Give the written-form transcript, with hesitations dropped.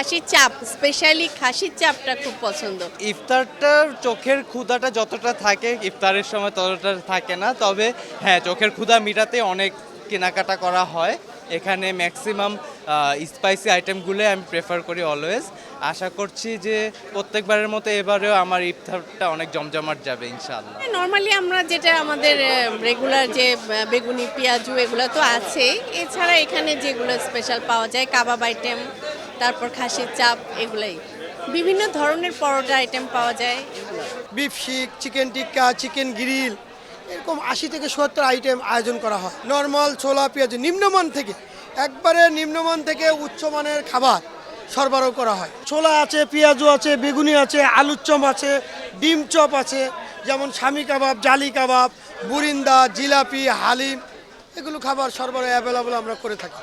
খাসির চাপ, স্পেশালি খাসির চাপটা খুব পছন্দ। ইফতারটার চোখের ক্ষুধাটা যতটা থাকে ইফতারের সময় ততটা থাকে না, তবে হ্যাঁ চোখের ক্ষুধা মেটাতে অনেক কেনাকাটা করা হয়। এখানে ম্যাক্সিমাম স্পাইসি আইটেমগুলো আমি প্রেফার করি অলওয়েজ। আশা করছি যে প্রত্যেকবারের মতো এবারেও আমার ইফতারটা অনেক জমজমাট যাবে ইনশাআল্লাহ। নর্মালি আমরা যেটা আমাদের রেগুলার যে বেগুনি পেঁয়াজু এগুলো তো আছেই, এছাড়া এখানে যেগুলো স্পেশাল পাওয়া যায় কাবাব আইটেম, তারপর খাসির চাপ, এগুলাই বিভিন্ন ধরনের পরোটা আইটেম পাওয়া যায় এগুলো। বিফ শিক, চিকেন টিক্কা, চিকেন গ্রিল, এরকম 80 থেকে 70 আইটেম আয়োজন করা হয়। নর্মাল ছোলা পেঁয়াজ নিম্নমান থেকে একবারে নিম্নমান থেকে উচ্চমানের খাবার সরবরাহ করা হয়। ছোলা আছে, পেঁয়াজু আছে, বেগুনি আছে, আলুর চপ আছে, ডিম চপ আছে, যেমন স্বামী কাবাব, জালি কাবাব, বুরিন্দা, জিলাপি, হালিম, এগুলো খাবার সরবরাহ অ্যাভেলেবল আমরা করে থাকি।